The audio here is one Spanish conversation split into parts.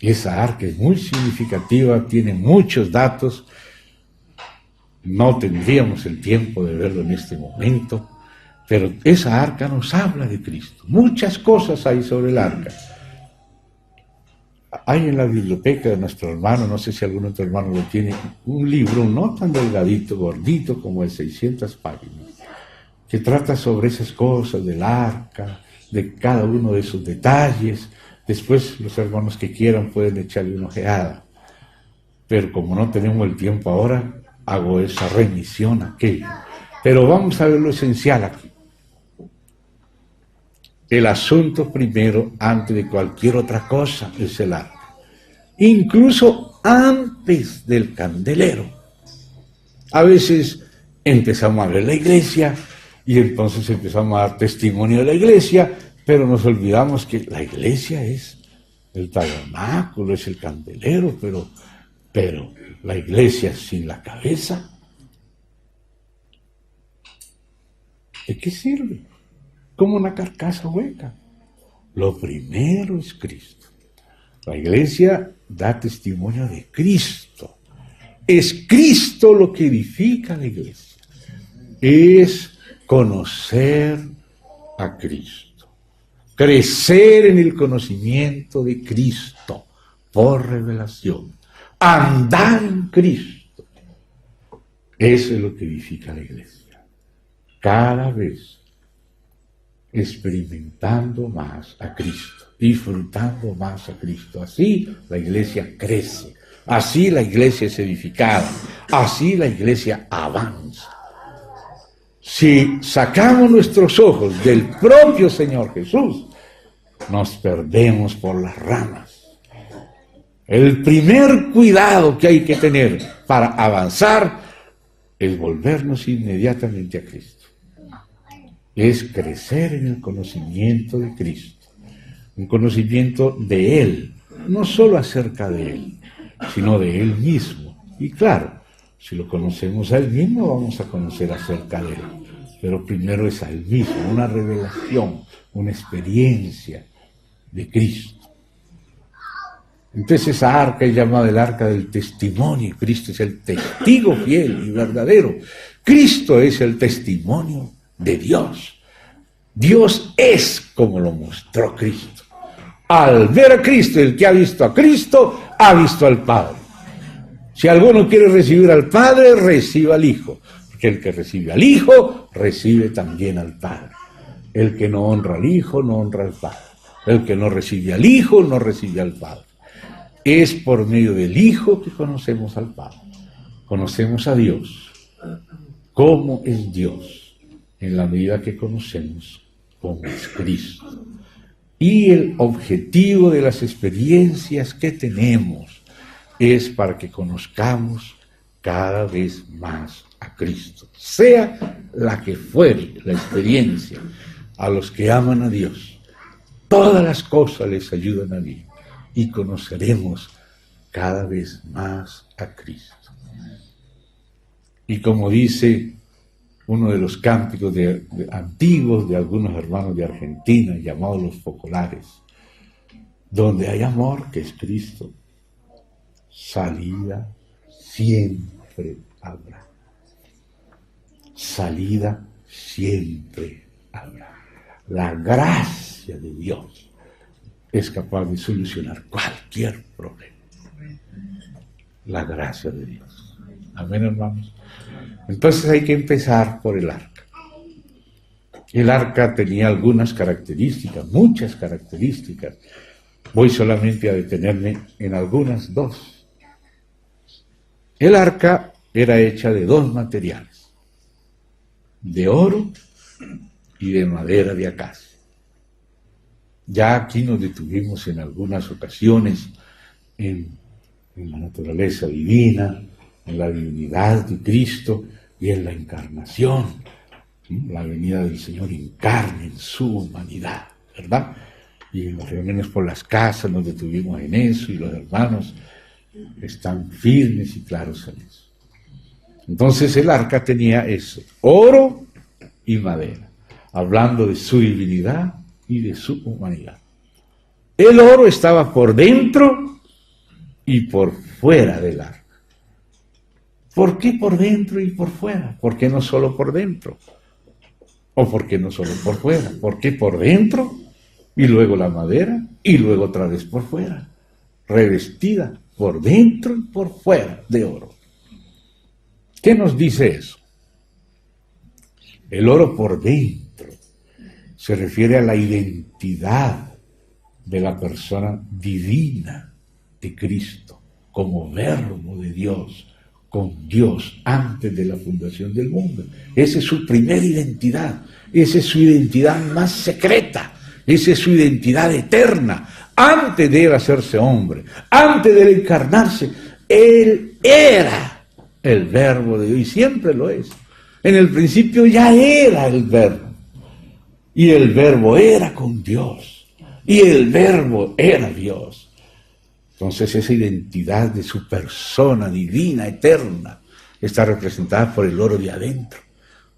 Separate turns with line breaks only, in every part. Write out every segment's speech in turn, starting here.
Esa arca es muy significativa, tiene muchos datos. No tendríamos el tiempo de verlo en este momento, pero esa arca nos habla de Cristo. Muchas cosas hay sobre el arca. Hay en la biblioteca de nuestro hermano, no sé si algún otro hermano lo tiene, un libro no tan delgadito, gordito, como de 600 páginas, que trata sobre esas cosas del arca, de cada uno de esos detalles. Después los hermanos que quieran pueden echarle una ojeada. Pero como no tenemos el tiempo ahora, hago esa remisión a aquello. Pero vamos a ver lo esencial aquí. El asunto primero, antes de cualquier otra cosa, es el arca. Incluso antes del candelero. A veces empezamos a ver la iglesia y entonces empezamos a dar testimonio de la iglesia, pero nos olvidamos que la iglesia es el tabernáculo, es el candelero, pero la iglesia sin la cabeza, ¿de qué sirve? Como una carcasa hueca. Lo primero es Cristo. La iglesia da testimonio de Cristo. Es Cristo lo que edifica la iglesia. Es conocer a Cristo. Crecer en el conocimiento de Cristo por revelación. Andar en Cristo. Eso es lo que edifica la iglesia. Cada vez experimentando más a Cristo, disfrutando más a Cristo. Así la iglesia crece, así la iglesia es edificada, así la iglesia avanza. Si sacamos nuestros ojos del propio Señor Jesús, nos perdemos por las ramas. El primer cuidado que hay que tener para avanzar es volvernos inmediatamente a Cristo. Es crecer en el conocimiento de Cristo, un conocimiento de Él, no solo acerca de Él, sino de Él mismo. Y claro, si lo conocemos a Él mismo, vamos a conocer acerca de Él. Pero primero es a Él mismo, una revelación, una experiencia de Cristo. Entonces esa arca es llamada el arca del testimonio. Cristo es el testigo fiel y verdadero. Cristo es el testimonio de Dios. Dios es como lo mostró Cristo. Al ver a Cristo, el que ha visto a Cristo, ha visto al Padre. Si alguno quiere recibir al Padre, reciba al Hijo. Porque el que recibe al Hijo, recibe también al Padre. El que no honra al Hijo, no honra al Padre. El que no recibe al Hijo, no recibe al Padre. Es por medio del Hijo que conocemos al Padre. Conocemos a Dios. ¿Cómo es Dios? En la medida que conocemos cómo es Cristo. Y el objetivo de las experiencias que tenemos es para que conozcamos cada vez más a Cristo. Sea la que fuere la experiencia, a los que aman a Dios, todas las cosas les ayudan a mí y conoceremos cada vez más a Cristo. Y como dice uno de los cánticos antiguos de algunos hermanos de Argentina, llamados los focolares, donde hay amor, que es Cristo, salida siempre habrá. Salida siempre habrá. La gracia de Dios es capaz de solucionar cualquier problema. La gracia de Dios. Amén, hermanos. Entonces hay que empezar por el arca. El arca tenía algunas características, muchas características. Voy solamente a detenerme en algunas dos. El arca era hecha de dos materiales, de oro y de madera de acacia. Ya aquí nos detuvimos en algunas ocasiones en la naturaleza divina, en la divinidad de Cristo y en la encarnación, la venida del Señor en carne, en su humanidad, ¿verdad? Y en las reuniones por las casas nos detuvimos en eso y los hermanos están firmes y claros en eso. Entonces el arca tenía eso, oro y madera, hablando de su divinidad y de su humanidad. El oro estaba por dentro y por fuera del arca. ¿Por qué por dentro y por fuera? ¿Por qué no solo por dentro? ¿O por qué no solo por fuera? ¿Por qué por dentro y luego la madera y luego otra vez por fuera? Revestida por dentro y por fuera de oro. ¿Qué nos dice eso? El oro por dentro se refiere a la identidad de la persona divina de Cristo, como verbo de Dios, con Dios antes de la fundación del mundo. Esa es su primera identidad, esa es su identidad más secreta, esa es su identidad eterna. Antes de él hacerse hombre, antes de él encarnarse, él era el verbo de Dios y siempre lo es. En el principio ya era el verbo y el verbo era con Dios y el verbo era Dios. Entonces esa identidad de su persona divina, eterna, está representada por el oro de adentro.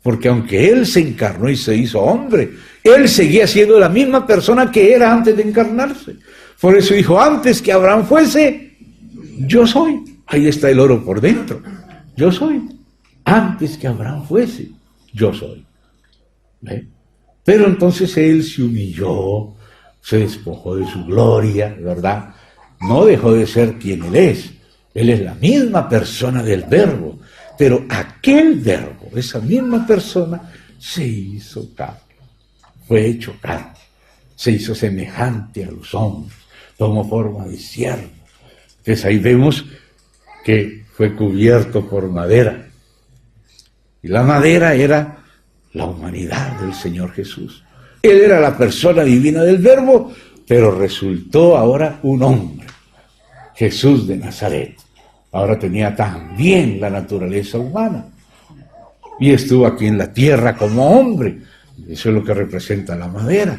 Porque aunque él se encarnó y se hizo hombre, él seguía siendo la misma persona que era antes de encarnarse. Por eso dijo, antes que Abraham fuese, yo soy. Ahí está el oro por dentro. Yo soy. Antes que Abraham fuese, yo soy. ¿Ve? Pero entonces él se humilló, se despojó de su gloria, ¿verdad? No dejó de ser quien él es. Él es la misma persona del verbo. Pero aquel verbo, esa misma persona, se hizo carne. Fue hecho carne. Se hizo semejante a los hombres. Tomó forma de siervo. Entonces ahí vemos que fue cubierto por madera. Y la madera era la humanidad del Señor Jesús. Él era la persona divina del verbo, pero resultó ahora un hombre. Jesús de Nazaret. Ahora tenía también la naturaleza humana. Y estuvo aquí en la tierra como hombre. Eso es lo que representa la madera.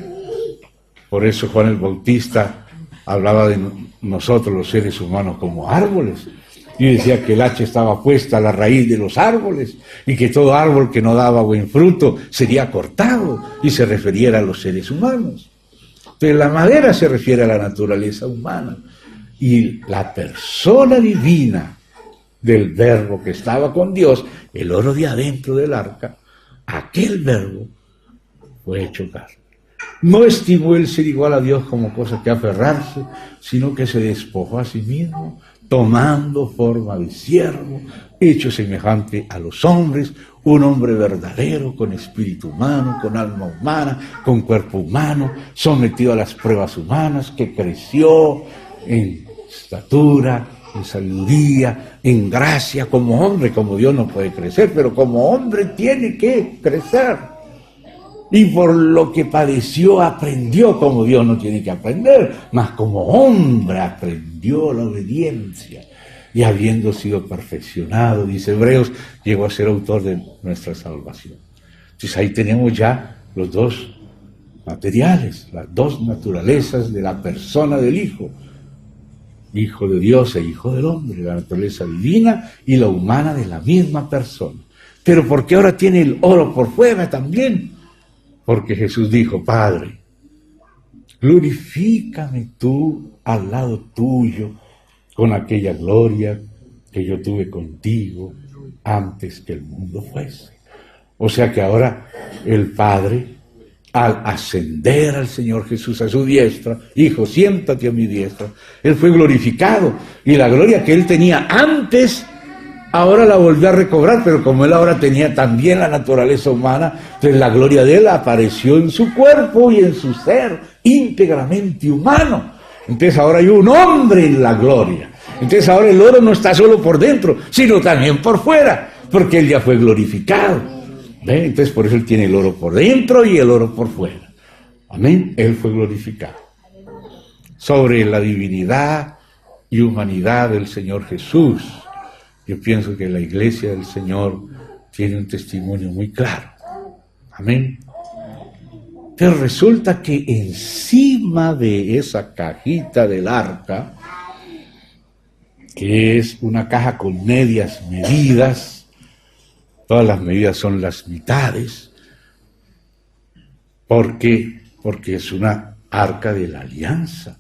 Por eso Juan el Bautista hablaba de nosotros los seres humanos como árboles. Y decía que el hacha estaba puesta a la raíz de los árboles y que todo árbol que no daba buen fruto sería cortado y se refiriera a los seres humanos. Entonces la madera se refiere a la naturaleza humana y la persona divina del verbo que estaba con Dios, el oro de adentro del arca, aquel verbo fue hecho carne. No estimó el ser igual a Dios como cosa que aferrarse, sino que se despojó a sí mismo, tomando forma de siervo, hecho semejante a los hombres, un hombre verdadero, con espíritu humano, con alma humana, con cuerpo humano, sometido a las pruebas humanas, que creció en estatura, en sabiduría, en gracia, como hombre. Como Dios no puede crecer, pero como hombre tiene que crecer. Y por lo que padeció, aprendió como Dios no tiene que aprender, mas como hombre aprendió la obediencia. Y habiendo sido perfeccionado, dice Hebreos, llegó a ser autor de nuestra salvación. Entonces ahí tenemos ya los dos materiales, las dos naturalezas de la persona del Hijo. Hijo de Dios e Hijo del hombre, la naturaleza divina y la humana de la misma persona. Pero ¿por qué ahora tiene el oro por fuera también? Porque Jesús dijo, Padre, glorifícame tú al lado tuyo con aquella gloria que yo tuve contigo antes que el mundo fuese. O sea que ahora el Padre, al ascender al Señor Jesús a su diestra, Hijo, siéntate a mi diestra, Él fue glorificado y la gloria que Él tenía antes, ahora la volvió a recobrar, pero como Él ahora tenía también la naturaleza humana, entonces la gloria de Él apareció en su cuerpo y en su ser, íntegramente humano. Entonces ahora hay un hombre en la gloria. Entonces ahora el oro no está solo por dentro, sino también por fuera, porque Él ya fue glorificado. ¿Ven? Entonces por eso Él tiene el oro por dentro y el oro por fuera. Amén. Él fue glorificado. Sobre la divinidad y humanidad del Señor Jesús, yo pienso que la iglesia del Señor tiene un testimonio muy claro. Amén. Pero resulta que encima de esa cajita del arca, que es una caja con medias medidas, todas las medidas son las mitades, porque es una arca de la alianza.